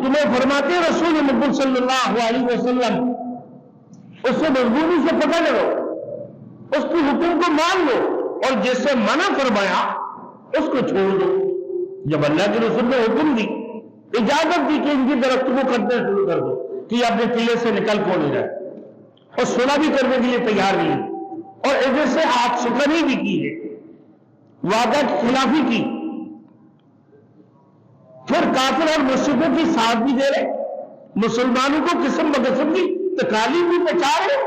تمہیں فرماتے ہیں رسول مقبول صلی اللہ علیہ وسلم اسے مضبوطی سے پکڑ لو، اس کے حکم کو مان لو، اور جیسے منع فرمایا اس کو چھوڑ دو۔ جب اللہ کے رسول نے حکم دی، اجازت دی کہ ان کی درخت کو کٹنا شروع کر دو کہ یہ اپنے قلعے سے نکل کون نہیں رہا، اور صلح بھی کرنے کے لیے تیار نہیں، اور ایسے سے آگ شکنی بھی کی ہے، وعدہ کی خلافی کی، پھر کافر اور مشرکوں کی ساتھ بھی دے رہے، مسلمانوں کو قسم بقسم کی تکالیف بھی پہنچا رہے۔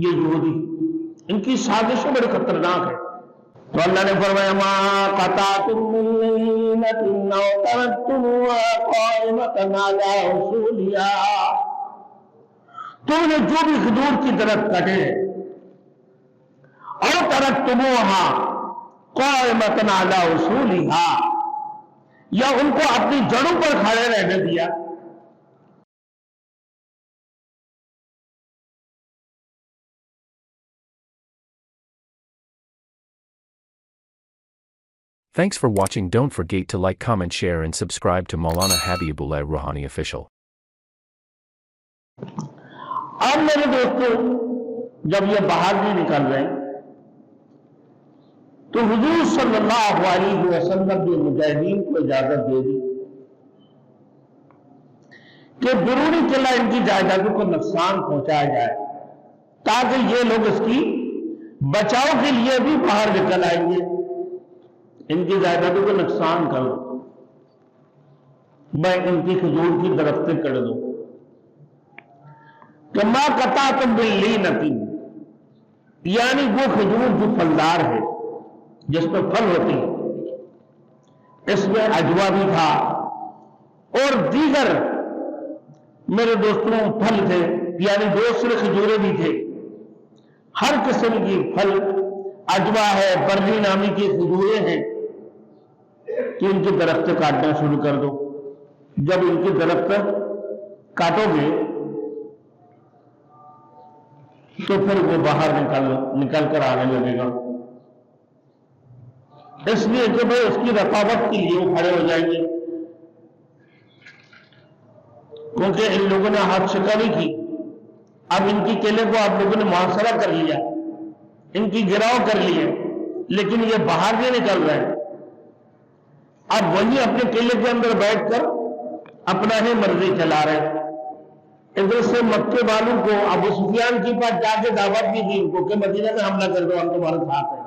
یہ یہودی ان کی سازشیں بڑی خطرناک ہے۔ تو اللہ نے فرمایا ما قطعتم من لینۃ او ترکتموها قائمۃ علی اصولها، تم نے جو بھی کھجور کی درخت کاٹے اور ترکتموها قائمۃ علی اصولها، یا ان کو اپنی جڑوں پر کھڑے رہنے دیا۔ Thanks for watching. Don't forget to like, comment, share and subscribe to Maulana Habibullah Rouhani Official. اب میرے دوستوں جب یہ باہر نہیں نکل رہے تو حضور صلی اللہ علیہ وسلم نے مجاہدین کو اجازت دے دی کہ بیرونی قلعہ ان کی جائیدادوں کو نقصان پہنچایا جائے، تاکہ یہ لوگ اس کی بچاؤ کے لیے بھی باہر نکل آئیں گے، ان کی جائیدادوں کو نقصان کر دو، میں ان کی کھجور کی درختیں کر دوں۔ کہ ما قطعتم من لینۃ، یعنی وہ کھجور جو پھلدار ہے، جس میں پھل ہوتی ہے، اس میں عجوا بھی تھا اور دیگر میرے دوستوں پھل تھے، یعنی دوسرے کھجورے بھی تھے، ہر قسم کی پھل، عجوا ہے، برلی نامی کی کھجوریں ہیں، کہ ان کی درخت کاٹنا شروع کر دو۔ جب ان کی درخت کاٹو گے تو پھر وہ باہر نکل کر آنے لگے گا، اس لیے کہ بھائی اس کی رقابت کے لیے وہ کھڑے ہو جائیں گے، کیونکہ ان لوگوں نے ہاتھ شکنی کی، اب ان کی قلعے کو آپ لوگوں نے محاصرہ کر لیا، ان کی گراؤ کر لی ہے، لیکن یہ باہر نہیں نکل رہے، اب وہی اپنے قلعے کے اندر بیٹھ کر اپنا ہی مرضی چلا رہے۔ ادھر سے مکے والوں کو ابو سفیان کے پاس جا کے دعوت بھی دی ان کو کہ مدینہ میں حملہ کر دو، ہم تمہارے ساتھ ہیں،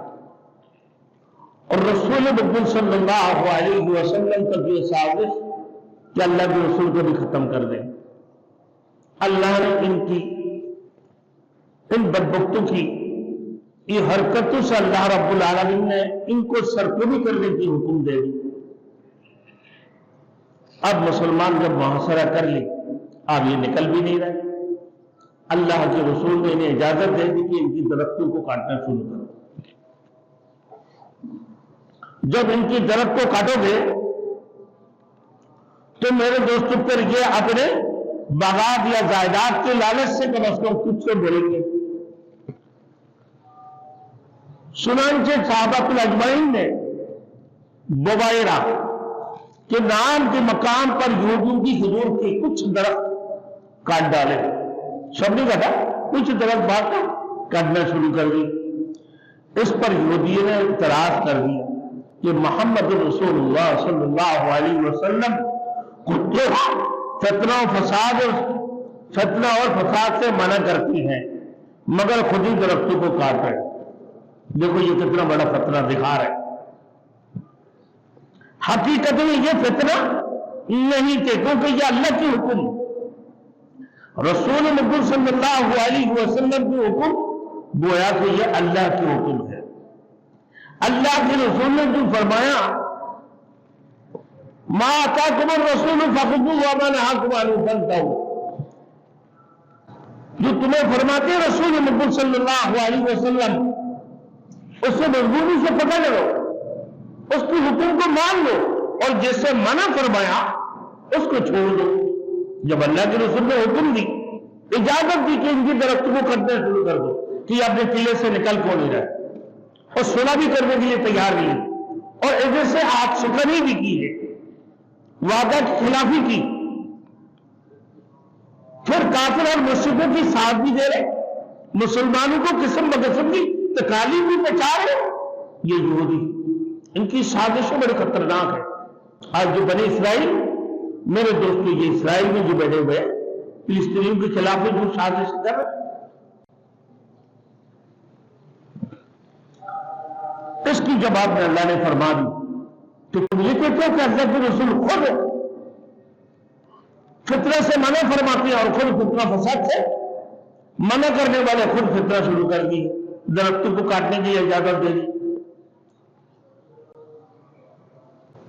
اور رسول مقبول صلی اللہ علیہ وسلم تک یہ سازش کہ اللہ کے رسول کو بھی ختم کر دیں۔ اللہ نے ان بدبختوں کی یہ حرکتوں سے اللہ رب العالمین نے ان کو سرکوبی کرنے کی حکم دے دی۔ اب مسلمان جب محاصرہ کر لی، اب یہ نکل بھی نہیں رہے، اللہ کے رسول نے انہیں اجازت دے دی کہ ان کی درختوں کو کاٹنا شروع کرو۔ جب ان کی درخت کو کاٹو گے تو میرے دوستوں پر یہ اپنے باغات یا جائیداد کے لالچ سے کم از کم کچھ سے بولیں گے۔ چنانچہ صحابہ اجمعین نے بویرہ کے نام کے مقام پر یہودیوں کی کھجور کی کچھ درخت کاٹ ڈالے، سب نہیں کاٹا، کچھ درخت باقی کاٹنا شروع کر دی۔ اس پر یہودیوں نے اعتراض کر دیا کہ محمد رسول اللہ صلی اللہ علیہ وسلم فتنہ اور فساد سے منع کرتی ہیں، مگر خود ہی درختوں کو کاٹ رہے۔ دیکھو یہ کتنا بڑا فتنہ دکھا رہے۔ حقیقت میں یہ فتنہ نہیں تھے، کیونکہ یہ اللہ کی حکم، رسول مقبول صلی اللہ علیہ وسلم کی حکم گویا کہ یہ اللہ کی حکم ہے۔ اللہ کے رسول نے جو فرمایا ما آتاکم الرسول فخذوہ وما نہاکم عنہ فانتہوا، جو تمہیں فرماتے رسول مقبول صلی اللہ علیہ وسلم اس سے مضبوطی سے پکڑ لو، اس کی حکم کو مان لو، اور جیسے منع فرمایا اس کو چھوڑ دو۔ جب اللہ کے رسول نے حکم دی، اجازت دی کہ ان کی درخت کو کٹنا شروع کر دو کہ یہ اپنے قلعے سے نکل کون نہیں رہے، اور صلح بھی کرنے کے لیے تیار نہیں، اور ایسے سے آگ شکنی بھی کی ہے، وعدہ کی خلافی کی، پھر کافر اور مشرکوں کی ساتھ بھی دے رہے، مسلمانوں کو قسم بقسم کی تکالیف بھی پہنچا رہے۔ یہ یہودی، ان کی سازشیں بڑی خطرناک ہے۔ آج جو بنی اسرائیل، میرے دوستو، یہ اسرائیل میں جو بیٹھے ہوئے فلسطینیوں کے خلاف جو سازش کر رہے، اس کی جواب میں اللہ نے فرما دی کہ تم یہ کہتے ہو کہ اللہ کے رسول خود فطرہ سے منع فرماتے ہیں اور خود فطرہ فساد سے منع کرنے والے خود فطرہ شروع کر دی، درختوں کو کاٹنے کی اجازت دے دی۔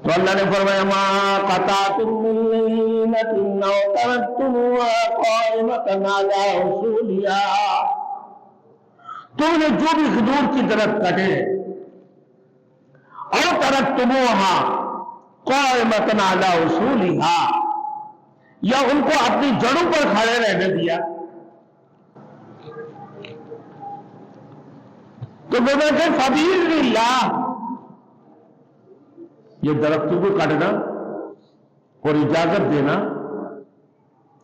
تو اللہ نے فرمایا ما قطعتم من لینۃ او ترکتموها قائمۃ علی اصولها، تم نے جو بھی خجور کی درخت کاٹے او ترکتموها قائمۃ علی اصولها، یا ان کو اپنی جڑوں پر کھڑے رہنے دیا، تو وہ کہتے ہیں فبإذن اللہ، یہ درختوں کو کاٹنا اور اجازت دینا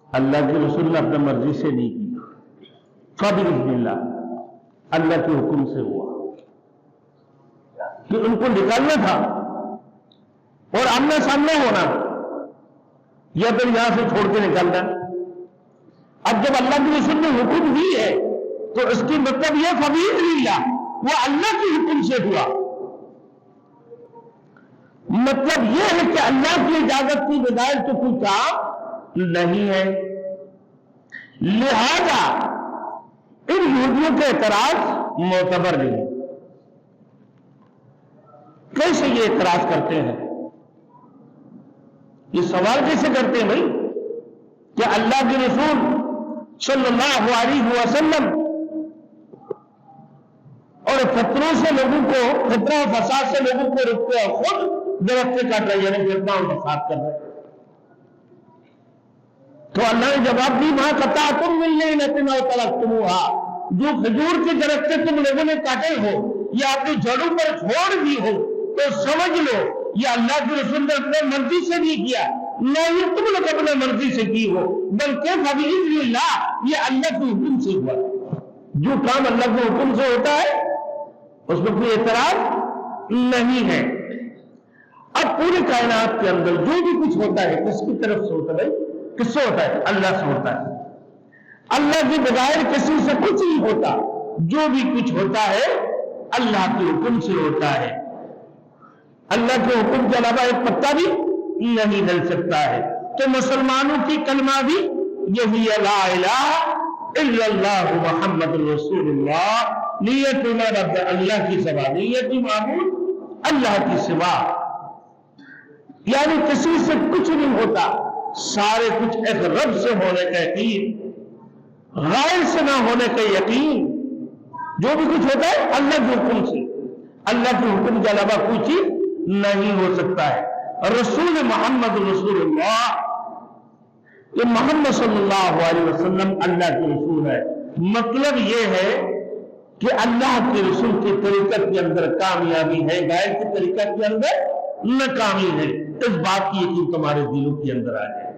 اللہ کے رسول نے اپنے مرضی سے نہیں کی، فبإذن اللہ، اللہ کے حکم سے ہوا کہ ان کو نکالنا تھا اور آمنے سامنے ہونا، یا پھر یہاں سے چھوڑ کے نکالنا۔ اب جب اللہ کے رسول نے حکم دی ہے تو اس کی مطلب یہ فبإذن اللہ، وہ اللہ کے حکم سے ہوا، مطلب یہ ہے کہ اللہ کی اجازت کی بغیر تو کوئی کام نہیں ہے۔ لہذا ان یہودیوں کے اعتراض معتبر نہیں۔ کیسے یہ اعتراض کرتے ہیں؟ یہ سوال کیسے کرتے ہیں بھائی کہ اللہ کے رسول صلی اللہ علیہ وسلم اور فطروں سے لوگوں کو، فطرہ و فساد سے لوگوں کو روکتے ہیں، خود درخت کاٹ رہے، یعنی فتنہ اور فساد کر رہے۔ تو اللہ نے جواب دی ما قطعتم من لینۃ او ترکتموها، جو کھجور کے درخت تم لوگوں نے کاٹے ہو یا اپنی جڑوں پر چھوڑ دی ہو تو سمجھ لو یہ اللہ کے رسول نے اپنے مرضی سے نہیں کیا، نہ یہ تم لوگ اپنے مرضی سے کی ہو، بلکہ فبإذن اللہ، یہ اللہ کے حکم سے ہوا۔ جو کام اللہ کے حکم سے ہوتا ہے اس میں کوئی اعتراض نہیں ہے۔ اب پوری کائنات کے اندر جو بھی کچھ ہوتا ہے کس کی طرف سے ہوتا ہے؟ کس سے ہوتا ہے؟ اللہ سے ہوتا ہے۔ اللہ کے بغیر کسی سے کچھ نہیں ہوتا، جو بھی کچھ ہوتا ہے اللہ کے حکم سے ہوتا ہے۔ اللہ کے حکم کے علاوہ ایک پتا بھی نہیں ہل سکتا ہے۔ تو مسلمانوں کی کلمہ بھی یہی ہے، لا الہ الا اللہ محمد رسول اللہ، نیت رب اللہ کی سوا، نیت معبود اللہ کی سوا، یعنی کسی سے کچھ نہیں ہوتا، سارے کچھ ایک رب سے ہونے کا یقین، غیر سے نہ ہونے کا یقین۔ جو بھی کچھ ہوتا ہے اللہ کے حکم سے، اللہ کے حکم کے علاوہ کوئی چیز نہیں ہو سکتا ہے۔ رسول محمد رسول اللہ، کہ محمد صلی اللہ علیہ وسلم اللہ کے رسول ہے، مطلب یہ ہے کہ اللہ کے رسول کی طریقت کے اندر کامیابی ہے، غیر کی طریقت کے اندر ناکامی ہے۔ اس بات کی یقین تمہارے دلوں کے اندر آ جائے۔